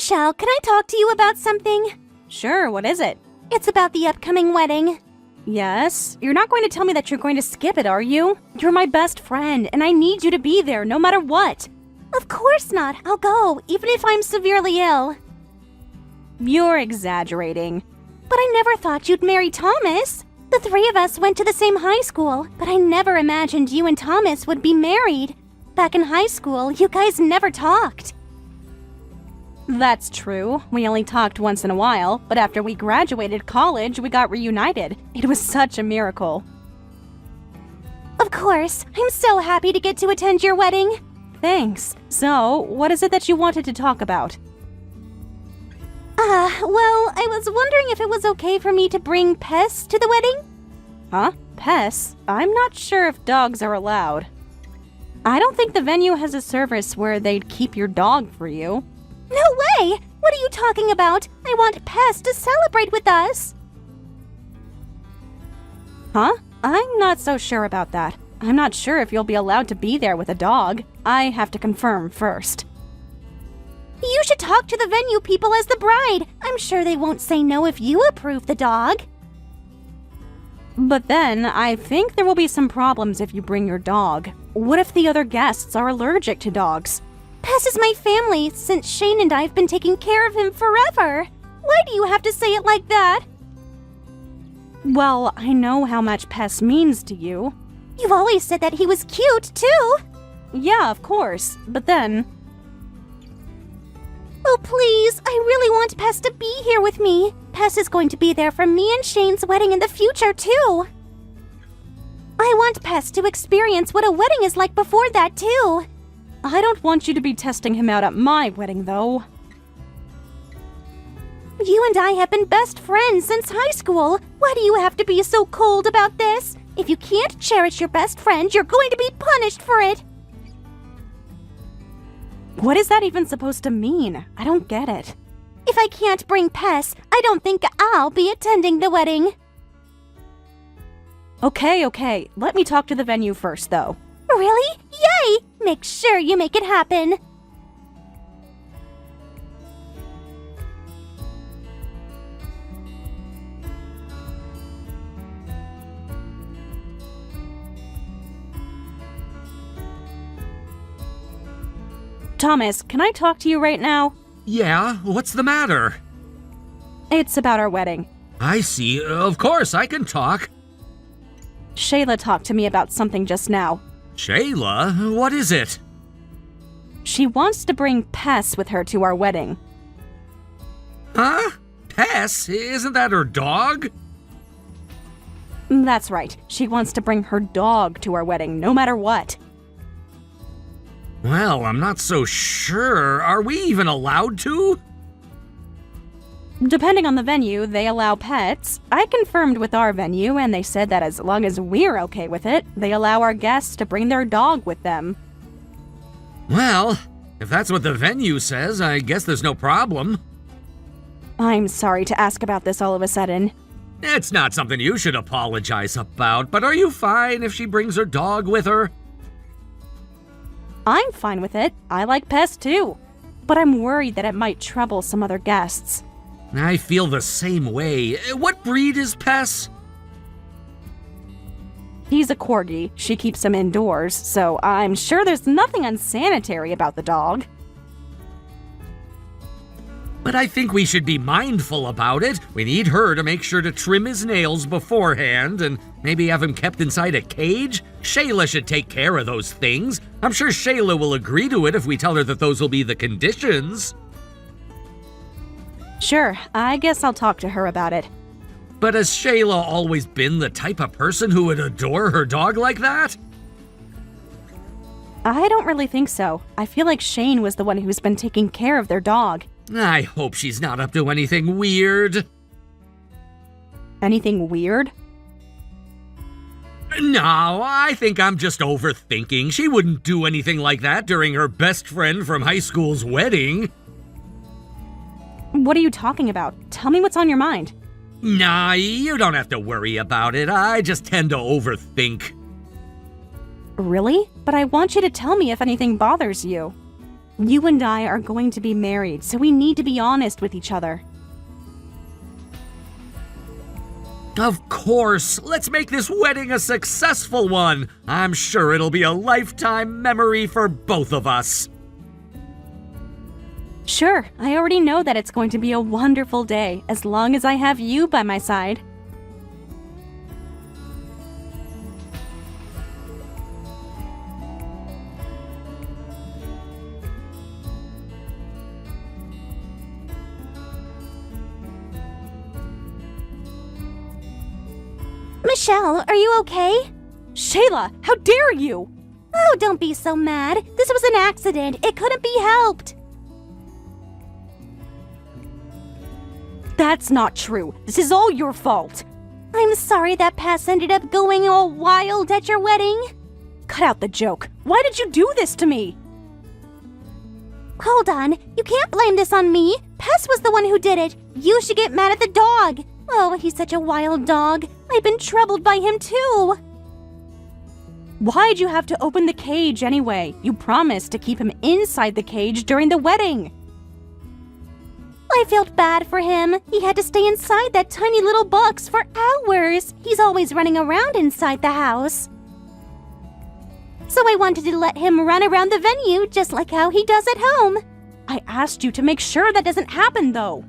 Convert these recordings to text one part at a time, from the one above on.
Michelle, can I talk to you about something? Sure, what is it? It's about the upcoming wedding. Yes? You're not going to tell me that you're going to skip it, are you? You're my best friend, and I need you to be there no matter what. Of course not. I'll go, even if I'm severely ill. You're exaggerating. But I never thought you'd marry Thomas. The three of us went to the same high school, but I never imagined you and Thomas would be married. Back in high school, you guys never talked. That's true. We only talked once in a while, but after we graduated college, we got reunited. It was such a miracle. Of course. I'm so happy to get to attend your wedding. Thanks. So, what is it that you wanted to talk about? Well, I was wondering if it was okay for me to bring Pess to the wedding? Huh? Pess? I'm not sure if dogs are allowed. I don't think the venue has a service where they'd keep your dog for you. No way! What are you talking about? I want Pess to celebrate with us. Huh? I'm not so sure about that. I'm not sure if you'll be allowed to be there with a dog. I have to confirm first. You should talk to the venue people as the bride. I'm sure they won't say no if you approve the dog. But then, I think there will be some problems if you bring your dog. What if the other guests are allergic to dogs? Pess is my family, since Shane and I have been taking care of him forever. Why do you have to say it like that? Well, I know how much Pess means to you. You've always said that he was cute, too. Yeah, of course. But then... Oh, please, I really want Pess to be here with me. Pess is going to be there for me and Shane's wedding in the future, too. I want Pess to experience what a wedding is like before that, too. I don't want you to be testing him out at my wedding, though. You and I have been best friends since high school. Why do you have to be so cold about this? If you can't cherish your best friend, you're going to be punished for it. What is that even supposed to mean? I don't get it. If I can't bring Pess, I don't think I'll be attending the wedding. Okay. Let me talk to the venue first, though. Really? Yay! Make sure you make it happen. Thomas, can I talk to you right now? Yeah, what's the matter? It's about our wedding. I see. Of course, I can talk. Shayla talked to me about something just now. Shayla? What is it? She wants to bring Pess with her to our wedding. Huh? Pess? Isn't that her dog? That's right. She wants to bring her dog to our wedding, no matter what. Well, I'm not so sure. Are we even allowed to? Depending on the venue, they allow pets. I confirmed with our venue, and they said that as long as we're okay with it, they allow our guests to bring their dog with them. Well, if that's what the venue says, I guess there's no problem. I'm sorry to ask about this all of a sudden. It's not something you should apologize about, but are you fine if she brings her dog with her? I'm fine with it. I like Pess too. But I'm worried that it might trouble some other guests. I feel the same way. What breed is Pess? He's a corgi. She keeps him indoors, so I'm sure there's nothing unsanitary about the dog. But I think we should be mindful about it. We need her to make sure to trim his nails beforehand and maybe have him kept inside a cage. Shayla should take care of those things. I'm sure Shayla will agree to it if we tell her that those will be the conditions. Sure, I guess I'll talk to her about it. But has Shayla always been the type of person who would adore her dog like that? I don't really think so. I feel like Shane was the one who's been taking care of their dog. I hope she's not up to anything weird. Anything weird? No, I think I'm just overthinking. She wouldn't do anything like that during her best friend from high school's wedding. What are you talking about? Tell me what's on your mind. Nah, you don't have to worry about it. I just tend to overthink. Really? But I want you to tell me if anything bothers you. You and I are going to be married, so we need to be honest with each other. Of course! Let's make this wedding a successful one! I'm sure it'll be a lifetime memory for both of us. Sure, I already know that it's going to be a wonderful day, as long as I have you by my side. Michelle, are you okay? Shayla, how dare you! Oh, don't be so mad. This was an accident. It couldn't be helped. That's not true. This is all your fault. I'm sorry that Pess ended up going all wild at your wedding. Cut out the joke. Why did you do this to me? Hold on. You can't blame this on me. Pess was the one who did it. You should get mad at the dog. Oh, he's such a wild dog. I've been troubled by him too. Why'd you have to open the cage anyway? You promised to keep him inside the cage during the wedding. I felt bad for him. He had to stay inside that tiny little box for hours. He's always running around inside the house. So I wanted to let him run around the venue just like how he does at home. I asked you to make sure that doesn't happen, though.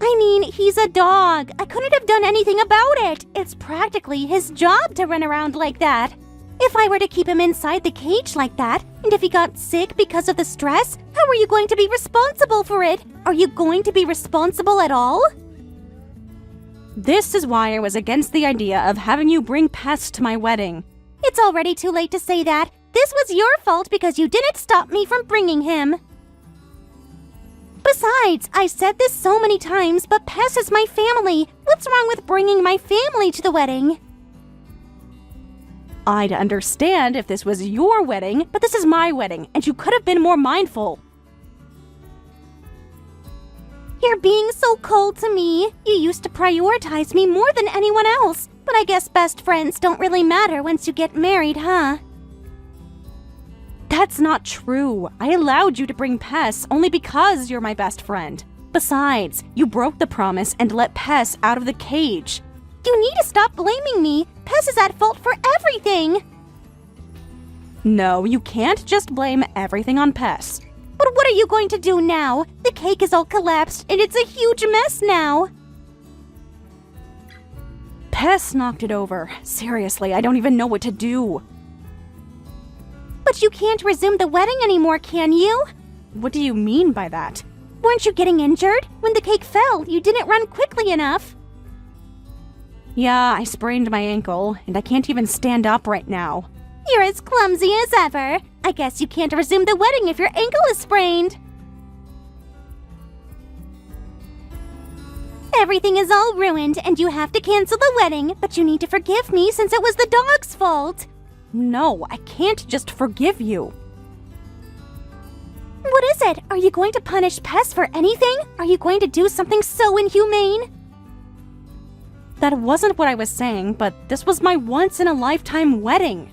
I mean, he's a dog. I couldn't have done anything about it. It's practically his job to run around like that. If I were to keep him inside the cage like that, and if he got sick because of the stress, how are you going to be responsible for it? Are you going to be responsible at all? This is why I was against the idea of having you bring Pess to my wedding. It's already too late to say that. This was your fault because you didn't stop me from bringing him. Besides, I said this so many times, but Pess is my family. What's wrong with bringing my family to the wedding? I'd understand if this was your wedding, but this is my wedding, and you could have been more mindful. You're being so cold to me. You used to prioritize me more than anyone else, but I guess best friends don't really matter once you get married, huh? That's not true. I allowed you to bring Pess only because you're my best friend. Besides, you broke the promise and let Pess out of the cage. You need to stop blaming me. Pess is at fault for everything. No, you can't just blame everything on Pess. But what are you going to do now? The cake is all collapsed and it's a huge mess now. Pess knocked it over. Seriously, I don't even know what to do. But you can't resume the wedding anymore, can you? What do you mean by that? Weren't you getting injured? When the cake fell, you didn't run quickly enough. Yeah, I sprained my ankle, and I can't even stand up right now. You're as clumsy as ever. I guess you can't resume the wedding if your ankle is sprained. Everything is all ruined, and you have to cancel the wedding, but you need to forgive me since it was the dog's fault. No, I can't just forgive you. What is it? Are you going to punish Pess for anything? Are you going to do something so inhumane? That wasn't what I was saying, but this was my once-in-a-lifetime wedding.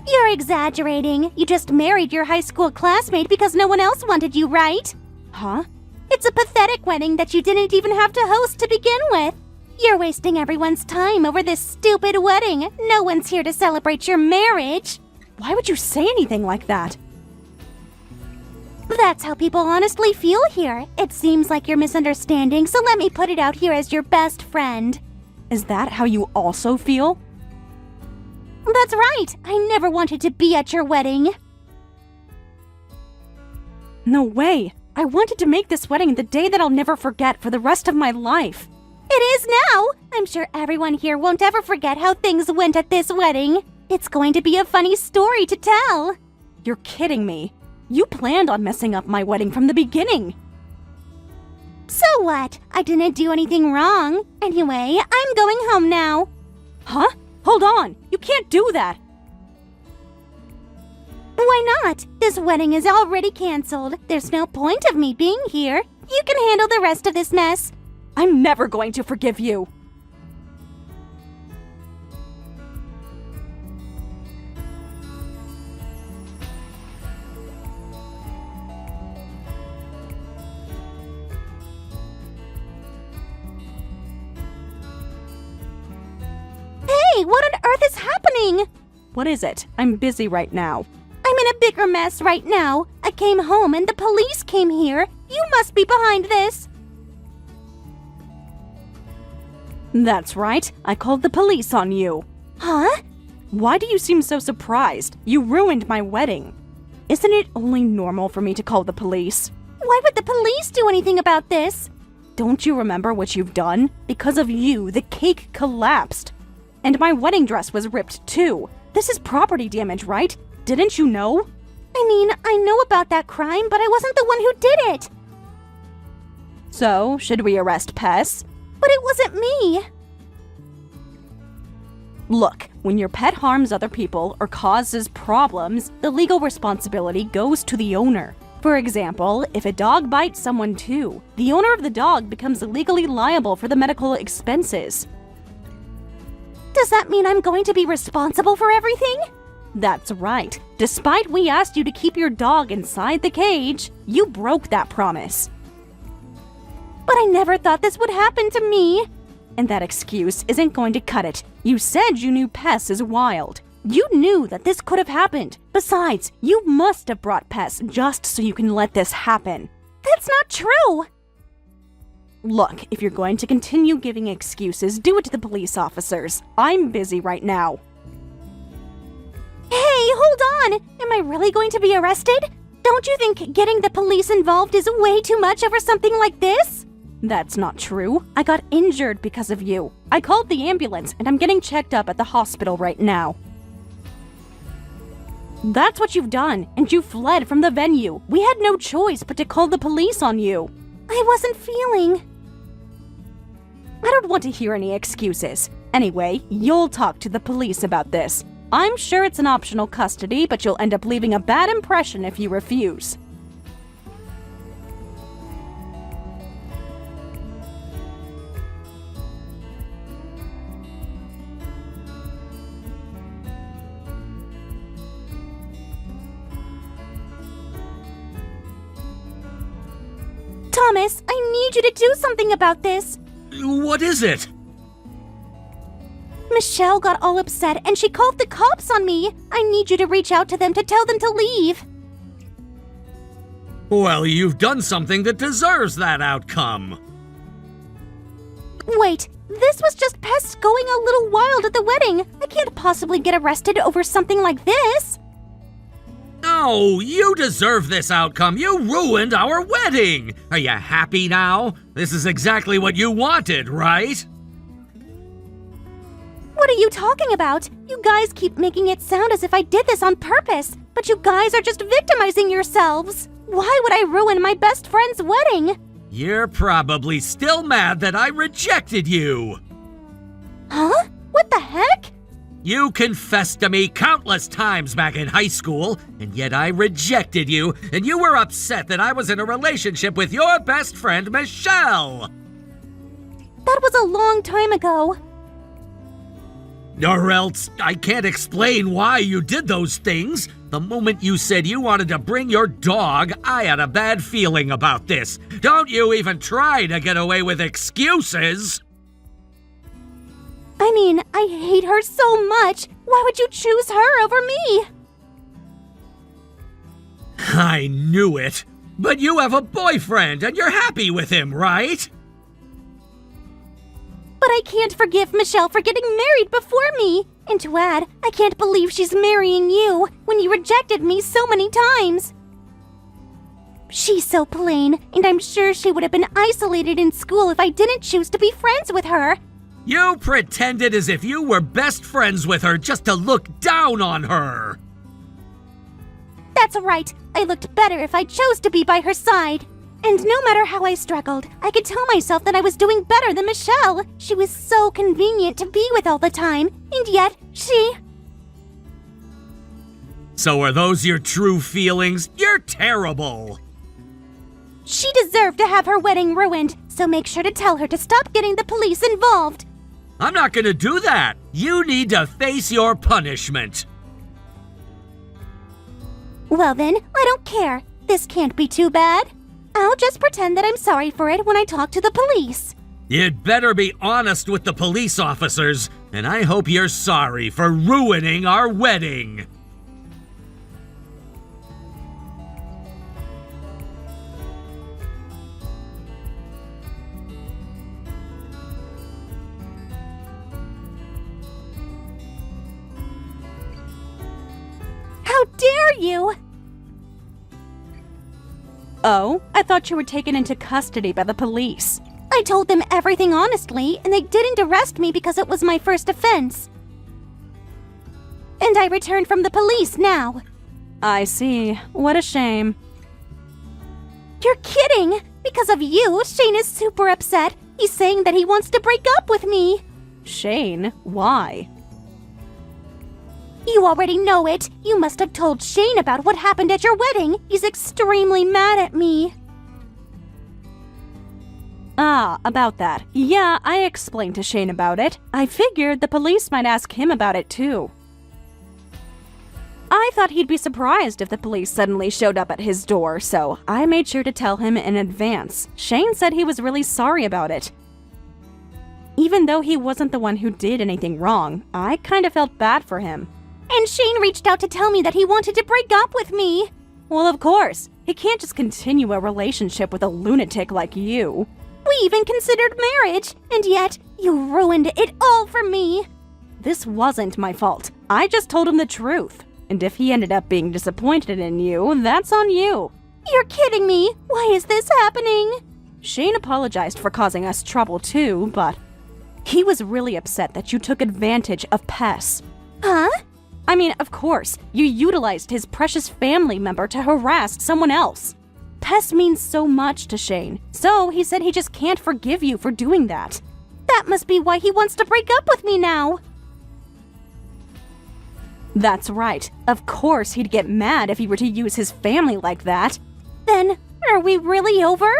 You're exaggerating. You just married your high school classmate because no one else wanted you, right? Huh? It's a pathetic wedding that you didn't even have to host to begin with. You're wasting everyone's time over this stupid wedding. No one's here to celebrate your marriage. Why would you say anything like that? That's how people honestly feel here. It seems like you're misunderstanding, so let me put it out here as your best friend. Is that how you also feel? That's right. I never wanted to be at your wedding. No way. I wanted to make this wedding the day that I'll never forget for the rest of my life. It is now. I'm sure everyone here won't ever forget how things went at this wedding. It's going to be a funny story to tell. You're kidding me. You planned on messing up my wedding from the beginning. So what? I didn't do anything wrong. Anyway, I'm going home now. Huh? Hold on. You can't do that. Why not? This wedding is already canceled. There's no point of me being here. You can handle the rest of this mess. I'm never going to forgive you. Hey, what on earth is happening? What is it? I'm busy right now. I'm in a bigger mess right now. I came home and the police came here. You must be behind this. That's right. I called the police on you. Huh? Why do you seem so surprised? You ruined my wedding. Isn't it only normal for me to call the police? Why would the police do anything about this? Don't you remember what you've done? Because of you, the cake collapsed. And my wedding dress was ripped too. This is property damage, right? Didn't you know? I mean, I know about that crime, but I wasn't the one who did it. So, should we arrest Pess? But it wasn't me. Look, when your pet harms other people or causes problems, the legal responsibility goes to the owner. For example, if a dog bites someone too, the owner of the dog becomes legally liable for the medical expenses. Does that mean I'm going to be responsible for everything? That's right. Despite we asked you to keep your dog inside the cage, you broke that promise. But I never thought this would happen to me. And that excuse isn't going to cut it. You said you knew Pess is wild. You knew that this could have happened. Besides, you must have brought Pess just so you can let this happen. That's not true. Look, if you're going to continue giving excuses, do it to the police officers. I'm busy right now. Hey, hold on! Am I really going to be arrested? Don't you think getting the police involved is way too much over something like this? That's not true. I got injured because of you. I called the ambulance and I'm getting checked up at the hospital right now. That's what you've done, and you fled from the venue. We had no choice but to call the police on you. I wasn't feeling. I don't want to hear any excuses. Anyway, you'll talk to the police about this. I'm sure it's an optional custody, but you'll end up leaving a bad impression if you refuse. Thomas, I need you to do something about this. What is it? Michelle got all upset and she called the cops on me. I need you to reach out to them to tell them to leave. Well, you've done something that deserves that outcome. Wait, this was just Pest going a little wild at the wedding. I can't possibly get arrested over something like this. No, you deserve this outcome. You ruined our wedding. Are you happy now? This is exactly what you wanted, right? What are you talking about? You guys keep making it sound as if I did this on purpose, but you guys are just victimizing yourselves. Why would I ruin my best friend's wedding? You're probably still mad that I rejected you. Huh? What the heck? You confessed to me countless times back in high school, and yet I rejected you, and you were upset that I was in a relationship with your best friend, Michelle. That was a long time ago. Or else, I can't explain why you did those things. The moment you said you wanted to bring your dog, I had a bad feeling about this. Don't you even try to get away with excuses. I mean, I hate her so much. Why would you choose her over me? I knew it. But you have a boyfriend and you're happy with him, right? But I can't forgive Michelle for getting married before me. And to add, I can't believe she's marrying you when you rejected me so many times. She's so plain, and I'm sure she would have been isolated in school if I didn't choose to be friends with her. You pretended as if you were best friends with her just to look down on her. That's right. I looked better if I chose to be by her side. And no matter how I struggled, I could tell myself that I was doing better than Michelle. She was so convenient to be with all the time, and yet she... So are those your true feelings? You're terrible. She deserved to have her wedding ruined, so make sure to tell her to stop getting the police involved. I'm not gonna do that. You need to face your punishment. Well then, I don't care. This can't be too bad. I'll just pretend that I'm sorry for it when I talk to the police. You'd better be honest with the police officers. And I hope you're sorry for ruining our wedding. How dare you! Oh, I thought you were taken into custody by the police. I told them everything honestly, and they didn't arrest me because it was my first offense. And I returned from the police now. I see. What a shame. You're kidding! Because of you, Shane is super upset. He's saying that he wants to break up with me. Shane? Why? You already know it. You must have told Shane about what happened at your wedding. He's extremely mad at me. Ah, about that. Yeah, I explained to Shane about it. I figured the police might ask him about it too. I thought he'd be surprised if the police suddenly showed up at his door, so I made sure to tell him in advance. Shane said he was really sorry about it. Even though he wasn't the one who did anything wrong, I kind of felt bad for him. And Shane reached out to tell me that he wanted to break up with me. Well, of course. He can't just continue a relationship with a lunatic like you. We even considered marriage, and yet you ruined it all for me. This wasn't my fault. I just told him the truth. And if he ended up being disappointed in you, that's on you. You're kidding me. Why is this happening? Shane apologized for causing us trouble too, but he was really upset that you took advantage of Pess. Huh? I mean, of course, you utilized his precious family member to harass someone else. Pess means so much to Shane, so he said he just can't forgive you for doing that. That must be why he wants to break up with me now. That's right. Of course he'd get mad if he were to use his family like that. Then, are we really over?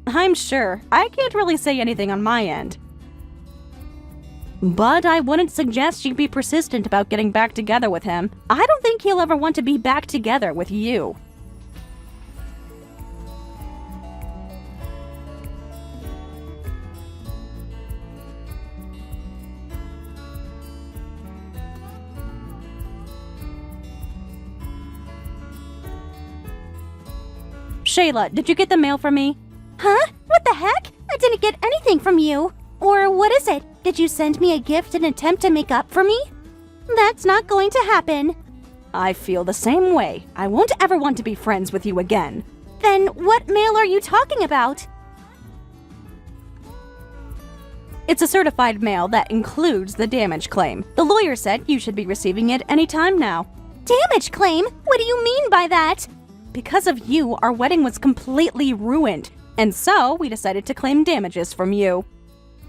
I'm sure. I can't really say anything on my end. But I wouldn't suggest you be persistent about getting back together with him. I don't think he'll ever want to be back together with you. Shayla, did you get the mail from me? Huh? What the heck? I didn't get anything from you. Or what is it? Did you send me a gift in an attempt to make up for me? That's not going to happen. I feel the same way. I won't ever want to be friends with you again. Then what mail are you talking about? It's a certified mail that includes the damage claim. The lawyer said you should be receiving it any time now. Damage claim? What do you mean by that? Because of you, our wedding was completely ruined, and so we decided to claim damages from you.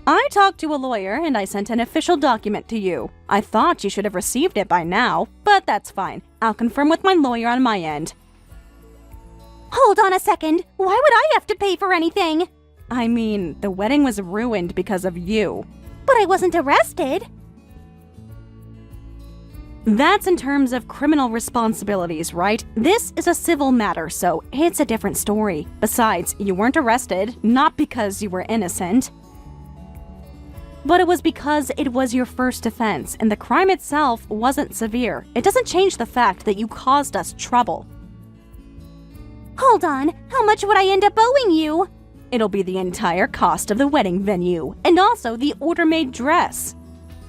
I talked to a lawyer and I sent an official document to you. I thought you should have received it by now, but that's fine. I'll confirm with my lawyer on my end. Hold on a second. Why would I have to pay for anything? I mean, the wedding was ruined because of you. But I wasn't arrested. That's in terms of criminal responsibilities, right? This is a civil matter, so it's a different story. Besides, you weren't arrested, not because you were innocent. But it was because it was your first offense, and the crime itself wasn't severe. It doesn't change the fact that you caused us trouble. Hold on, how much would I end up owing you? It'll be the entire cost of the wedding venue, and also the order-made dress.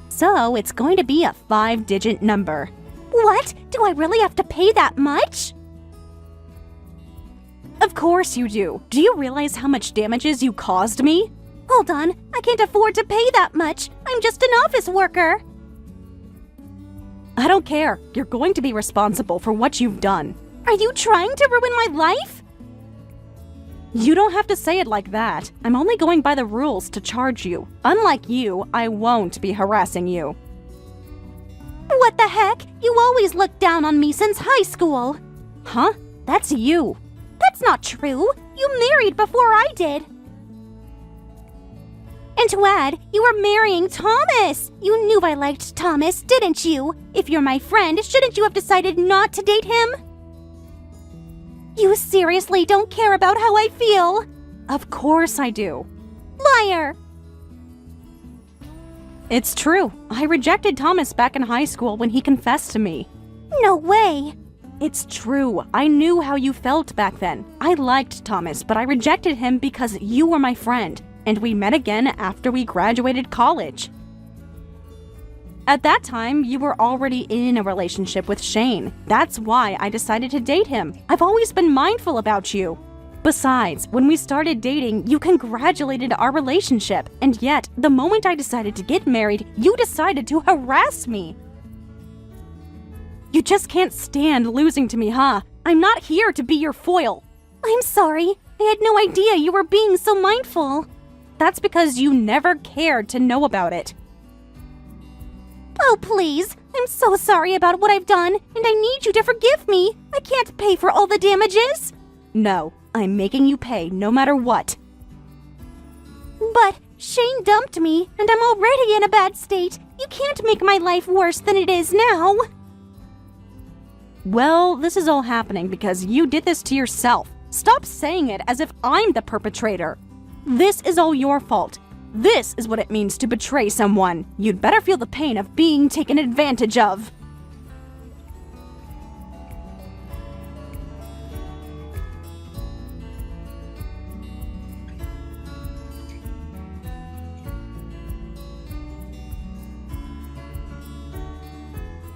So it's going to be a 5-digit number. What? Do I really have to pay that much? Of course you do. Do you realize how much damages you caused me? Hold on, I can't afford to pay that much. I'm just an office worker. I don't care. You're going to be responsible for what you've done. Are you trying to ruin my life? You don't have to say it like that. I'm only going by the rules to charge you. Unlike you, I won't be harassing you. What the heck? You always looked down on me since high school. Huh? That's you. That's not true. You married before I did. And to add, you were marrying Thomas. You knew I liked Thomas, didn't you? If you're my friend, shouldn't you have decided not to date him? You seriously don't care about how I feel? Of course I do. Liar! It's true. I rejected Thomas back in high school when he confessed to me. No way. It's true. I knew how you felt back then. I liked Thomas, but I rejected him because you were my friend, and we met again after we graduated college. At that time, you were already in a relationship with Shane. That's why I decided to date him. I've always been mindful about you. Besides, when we started dating, you congratulated our relationship, and yet, the moment I decided to get married, you decided to harass me. You just can't stand losing to me, huh? I'm not here to be your foil. I'm sorry. I had no idea you were being so mindful. That's because you never cared to know about it. Oh, please. I'm so sorry about what I've done, and I need you to forgive me. I can't pay for all the damages. No, I'm making you pay no matter what. But Shane dumped me, and I'm already in a bad state. You can't make my life worse than it is now. Well, this is all happening because you did this to yourself. Stop saying it as if I'm the perpetrator. This is all your fault. This is what it means to betray someone. You'd better feel the pain of being taken advantage of.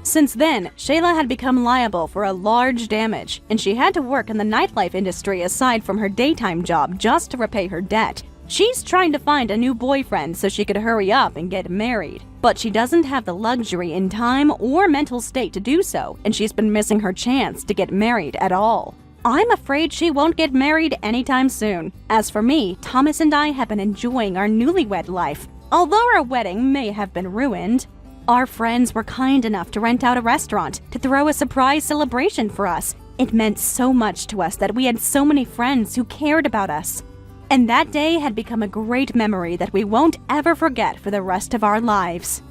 Since then, Shayla had become liable for a large damage, and she had to work in the nightlife industry aside from her daytime job just to repay her debt. She's trying to find a new boyfriend so she could hurry up and get married. But she doesn't have the luxury in time or mental state to do so, and she's been missing her chance to get married at all. I'm afraid she won't get married anytime soon. As for me, Thomas and I have been enjoying our newlywed life. Although our wedding may have been ruined, our friends were kind enough to rent out a restaurant to throw a surprise celebration for us. It meant so much to us that we had so many friends who cared about us. And that day had become a great memory that we won't ever forget for the rest of our lives.